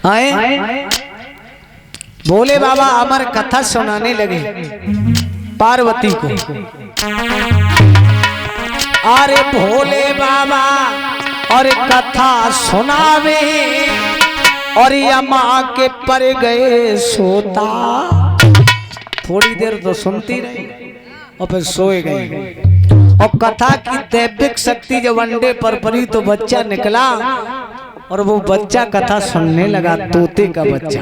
आए भोले बाबा अमर कथा सुनाने लगे पार्वती को। अरे भोले बाबा और कथा सुनावे और यमा के पर गए सोता। थोड़ी देर तो सुनती रही और फिर सोए गई। और कथा की दैविक शक्ति जब अंडे पर पड़ी तो बच्चा निकला और वो बच्चा कथा सुनने लगा, तोते का बच्चा।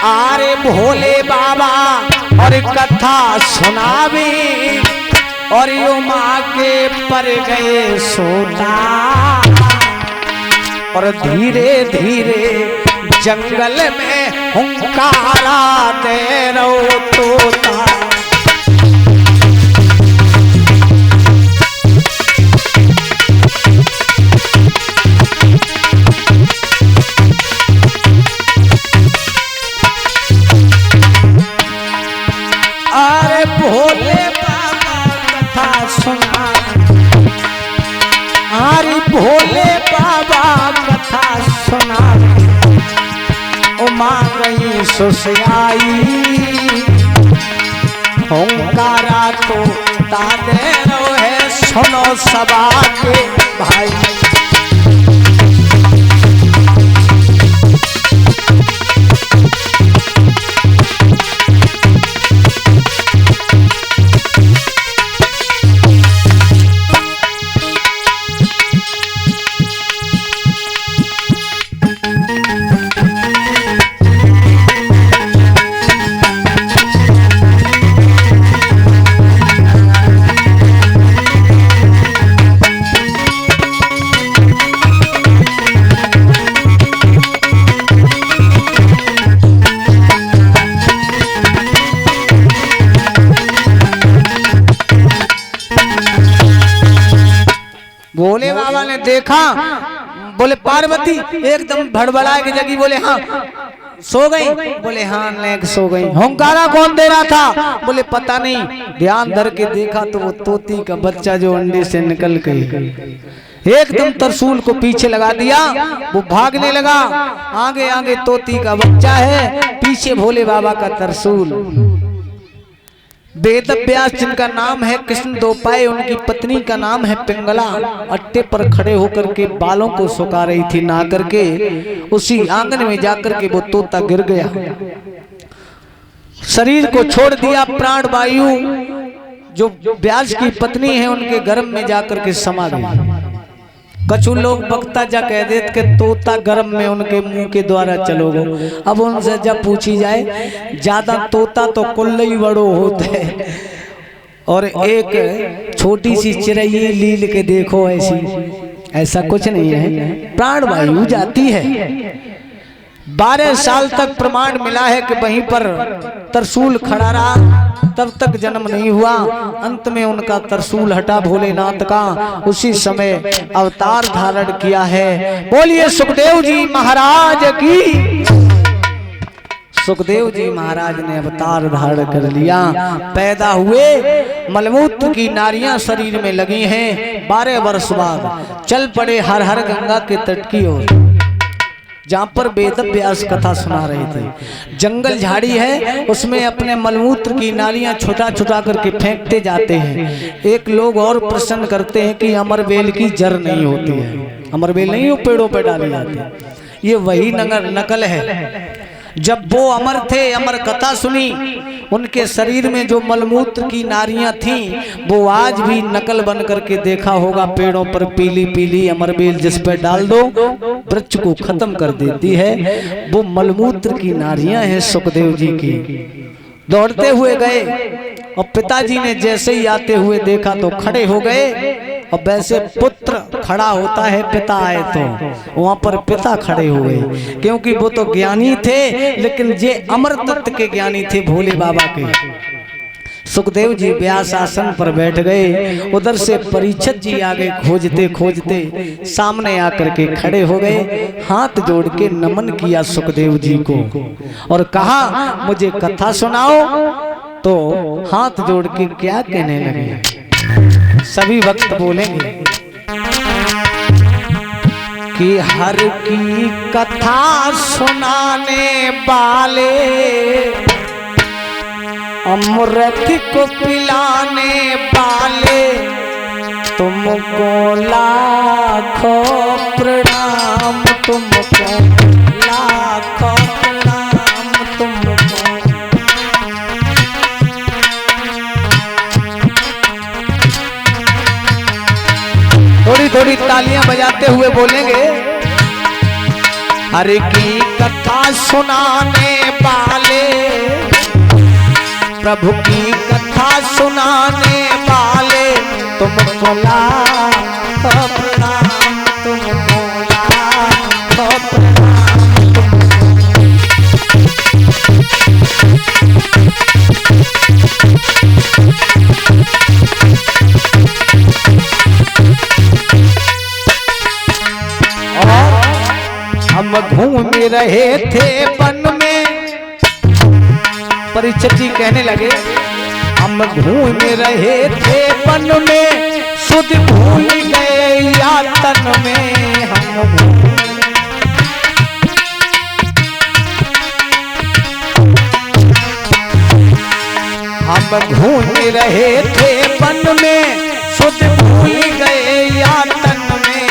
अरे भोले बाबा और कथा सुनावे और यो माँ के पर गए सोता। और धीरे धीरे जंगल में हुंकारा दे रहो तोता। अरे भोले बाबा कथा सुना। अरे भोले बाबा कथा सुना। उमा गई सुसयाई होंकारा तो दादे है सुनो सबा के भाई। भोले बाबा ने देखा, बोले पार्वती एकदम भड़बड़ा के जगी। बोले हाँ सो गई। बोले हाँ लेक सो गई। होंकारा कौन दे रहा था? बोले पता नहीं। ध्यान धर के देखा तो वो तोती का बच्चा जो अंडे से निकल गई। एकदम तरसूल को पीछे लगा दिया, वो भागने लगा। आगे आगे तोती का बच्चा है, पीछे भोले बाबा का तरसूल। वेद व्यास जिनका नाम है कृष्ण दोपाय, उनकी पत्नी का नाम है पिंगला, अट्टे पर खड़े होकर के बालों को सुखा रही थी नहा करके। उसी आंगन में जाकर के वो तोता गिर गया, शरीर को छोड़ दिया। प्राण वायु जो व्यास की पत्नी है उनके गर्भ में जाकर के समा गई। कछु लोग वक्ता जा कह देते कि तोता गर्भ में उनके मुंह के द्वारा चलोगे। अब उनसे जब पूछी जाए, ज्यादा तोता तो कुल्लई बड़ो होते और एक छोटी सी चिड़ै लील के देखो ऐसा कुछ नहीं है। प्राण वायु जाती है। 12 साल तक प्रमाण मिला है कि वहीं पर तरसूल खड़ा रहा, तब तक जन्म नहीं हुआ। अंत में उनका तरसूल हटा भोलेनाथ का, उसी समय अवतार धारण किया है। बोलिए सुखदेव जी महाराज की। सुखदेव जी महाराज ने अवतार धारण कर लिया। पैदा हुए, मलमूत्र की नारियां शरीर में लगी हैं। 12 वर्ष बाद चल पड़े हर हर गंगा के तट की ओर, जहाँ पर वेद व्यास कथा सुना रहे थे। जंगल झाड़ी है, उसमें अपने मलमूत्र की नालियां छुटा छुटा करके फेंकते जाते हैं। एक लोग और प्रश्न करते हैं कि अमरबेल की जड़ नहीं होती है। अमरबेल नहीं, वो पेड़ों पे डाली जाती है। ये वही नकल है। जब वो अमर थे, अमर कथा सुनी, उनके शरीर में जो मलमूत्र की नारियां थीं वो आज भी नकल बन करके देखा होगा। पेड़ों पर पीली पीली अमरबेल जिस पे डाल दो वृक्ष को खत्म कर देती है। वो मलमूत्र की नारियां हैं सुखदेव जी की। दौड़ते हुए गए और पिताजी ने जैसे ही आते हुए देखा तो खड़े हो गए। और वैसे पुत्र खड़ा होता है पिता आए तो, वहां पर पिता खड़े हुए, क्योंकि वो तो ज्ञानी थे, लेकिन ये अमर तत्व के ज्ञानी थे भोले बाबा के। सुखदेव जी व्यास आसन पर बैठ गए। उधर से परीक्षित जी आगे खोजते खोजते सामने आकर के खड़े हो गए। हाथ जोड़ के नमन किया सुखदेव जी को और कहा मुझे कथा सुनाओ। तो हाथ जोड़ के क्या कहने लगे? सभी वक्त बोलेंगे कि हर की कथा सुनाने वाले अमृत को पिलाने वाले तुमको लाखों प्रणाम, तुमको लाखों प्रणाम, तुमको। थोड़ी थोड़ी तालियां बजाते हुए बोलेंगे। हर की कथा सुनाने वाले, प्रभु की कथा सुनाने वाले तुमको लाखों प्रणाम, तुमको लाखों प्रणाम, और हम घूम रहे थे वन में, परीक्षित जी कहने लगे हम घूम रहे थे वन में, सुध भूल गए यातन में। हम घूम रहे थे वन में, सुध भूल गए यातन में।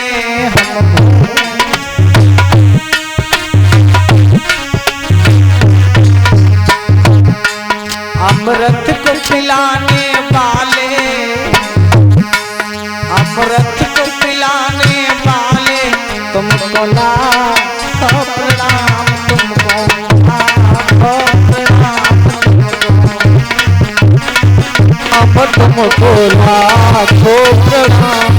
अमृत को पिलाने वाले, अमृत को पिलाने वाले तुमको लाखों प्रणाम, तुमको लाखों प्रणाम, अब तुमको लाखों प्रणाम।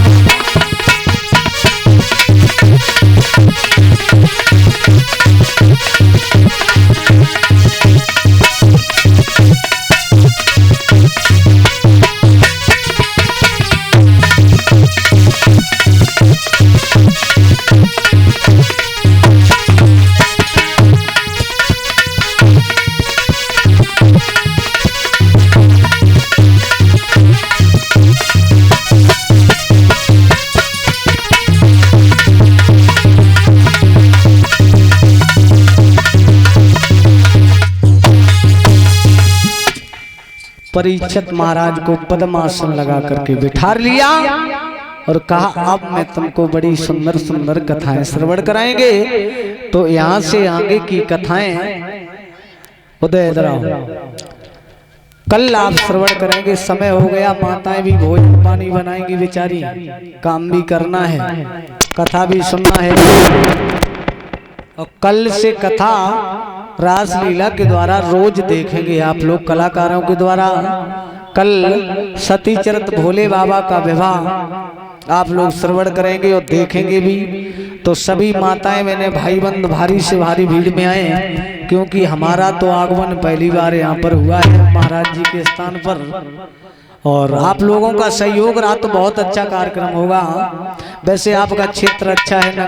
परीक्षित महाराज को पद्मासन लगा करके बिठा लिया और कहा अब मैं तुमको बड़ी सुंदर सुंदर कथाएं श्रवण कराएंगे। तो यहाँ से आगे की कथाएं उदय इधर आओ, कल आप श्रवण करेंगे। समय हो गया, माताएं भी भोजन पानी बनाएंगी बेचारी, काम भी करना है, कथा भी सुनना है। और कल से कथा रासलीला के द्वारा रोज देखेंगे आप लोग कलाकारों के द्वारा। कल सतीचरित भोले बाबा का विवाह आप लोग श्रवण करेंगे और देखेंगे भी। तो सभी माताएं मैंने भाई बंद भारी से भारी भीड़ में आए, क्योंकि हमारा तो आगमन पहली बार यहाँ पर हुआ है महाराज जी के स्थान पर, और आप लोगों का सहयोग रहा तो बहुत अच्छा कार्यक्रम होगा। वैसे आपका क्षेत्र अच्छा है।